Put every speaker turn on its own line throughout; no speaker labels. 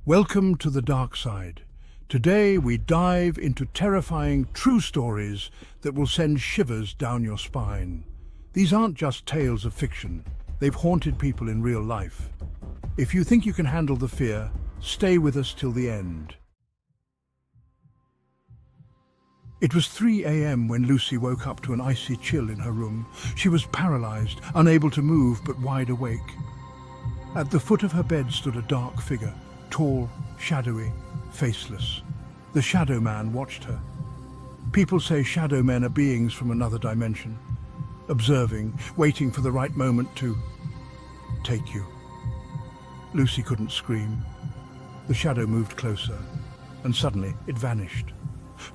Welcome to the dark side. Today we dive into terrifying true stories that will send shivers down your spine. These aren't just tales of fiction, they've haunted people in real life. If you think you can handle the fear, stay with us till the end. It was 3 a.m. when Lucy woke up to an icy chill in her room. She was paralyzed, unable to move but wide awake. At the foot of her bed stood a dark figure, tall, shadowy, faceless. The Shadow Man watched her. People say shadow men are beings from another dimension, observing, waiting for the right moment to take you. Lucy couldn't scream. The shadow moved closer, and suddenly it vanished.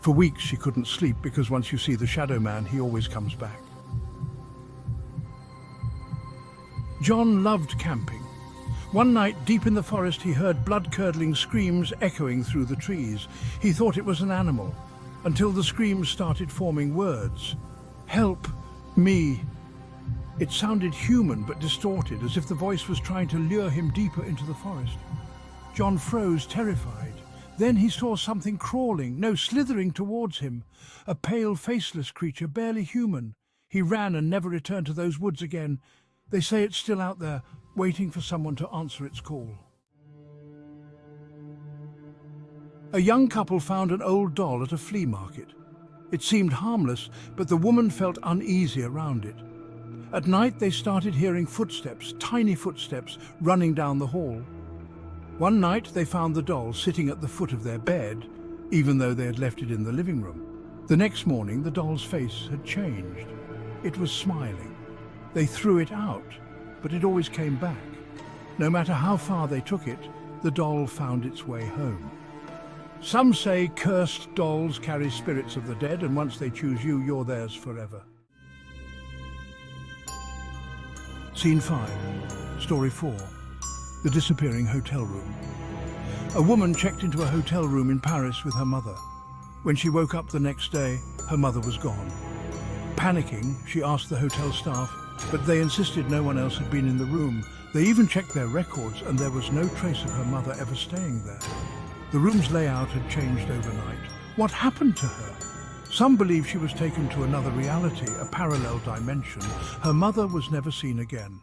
For weeks she couldn't sleep because once you see the Shadow Man, he always comes back. John loved camping. One night, deep in the forest, he heard blood-curdling screams echoing through the trees. He thought it was an animal, until the screams started forming words. "Help me." It sounded human but distorted, as if the voice was trying to lure him deeper into the forest. John froze, terrified. Then he saw something crawling, no, slithering towards him. A pale, faceless creature, barely human. He ran and never returned to those woods again. They say it's still out there, waiting for someone to answer its call. A young couple found an old doll at a flea market. It seemed harmless, but the woman felt uneasy around it. At night they started hearing footsteps, tiny footsteps, running down the hall. One night they found the doll sitting at the foot of their bed, even though they had left it in the living room. The next morning the doll's face had changed. It was smiling. They threw it out, but it always came back. No matter how far they took it, the doll found its way home. Some say cursed dolls carry spirits of the dead, and once they choose you, you're theirs forever. Scene 5, Story 4. The disappearing hotel room. A woman checked into a hotel room in Paris with her mother. When she woke up the next day, her mother was gone. Panicking, she asked the hotel staff, but they insisted no one else had been in the room. They even checked their records, and there was no trace of her mother ever staying there. The room's layout had changed overnight. What happened to her? Some believe she was taken to another reality, a parallel dimension. Her mother was never seen again.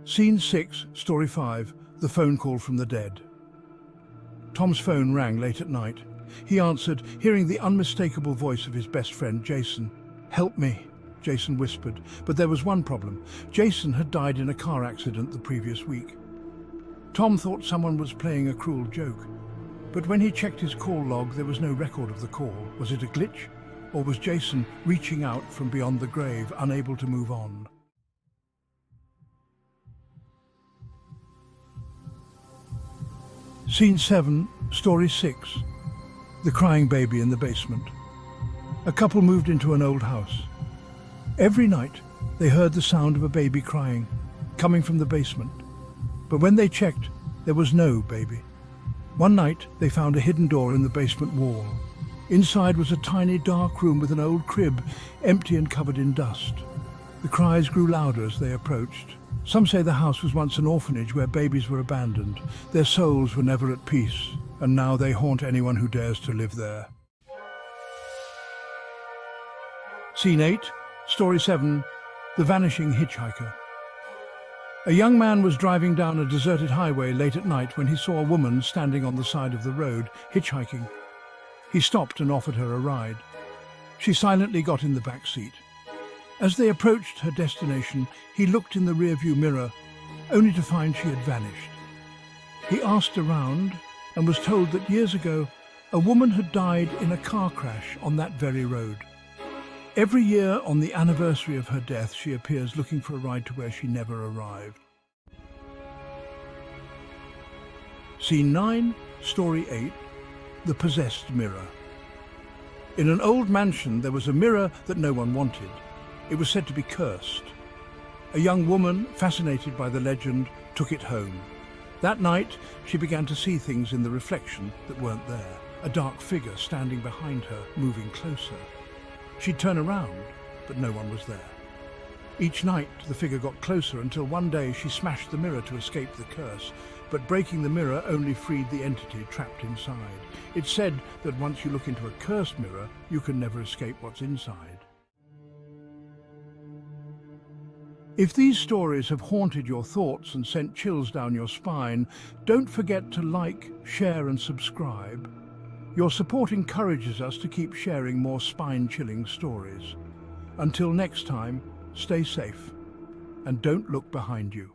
Scene 6, Story 5, The phone call from the dead. Tom's phone rang late at night. He answered, hearing the unmistakable voice of his best friend, Jason. "Help me," Jason whispered, but there was one problem. Jason had died in a car accident the previous week. Tom thought someone was playing a cruel joke, but when he checked his call log, there was no record of the call. Was it a glitch? Or was Jason reaching out from beyond the grave, unable to move on? Scene 7, Story 6, The crying baby in the basement. A couple moved into an old house. Every night, they heard the sound of a baby crying, coming from the basement. But when they checked, there was no baby. One night, they found a hidden door in the basement wall. Inside was a tiny dark room with an old crib, empty and covered in dust. The cries grew louder as they approached. Some say the house was once an orphanage where babies were abandoned. Their souls were never at peace, and now they haunt anyone who dares to live there. Scene 8, Story 7, The vanishing hitchhiker. A young man was driving down a deserted highway late at night when he saw a woman standing on the side of the road, hitchhiking. He stopped and offered her a ride. She silently got in the back seat. As they approached her destination, he looked in the rearview mirror, only to find she had vanished. He asked around and was told that years ago, a woman had died in a car crash on that very road. Every year on the anniversary of her death, she appears looking for a ride to where she never arrived. Scene 9, Story 8, The possessed mirror. In an old mansion, there was a mirror that no one wanted. It was said to be cursed. A young woman, fascinated by the legend, took it home. That night, she began to see things in the reflection that weren't there. A dark figure standing behind her, moving closer. She'd turn around, but no one was there. Each night, the figure got closer until one day she smashed the mirror to escape the curse, but breaking the mirror only freed the entity trapped inside. It's said that once you look into a cursed mirror, you can never escape what's inside. If these stories have haunted your thoughts and sent chills down your spine, don't forget to like, share and subscribe. Your support encourages us to keep sharing more spine-chilling stories. Until next time, stay safe and don't look behind you.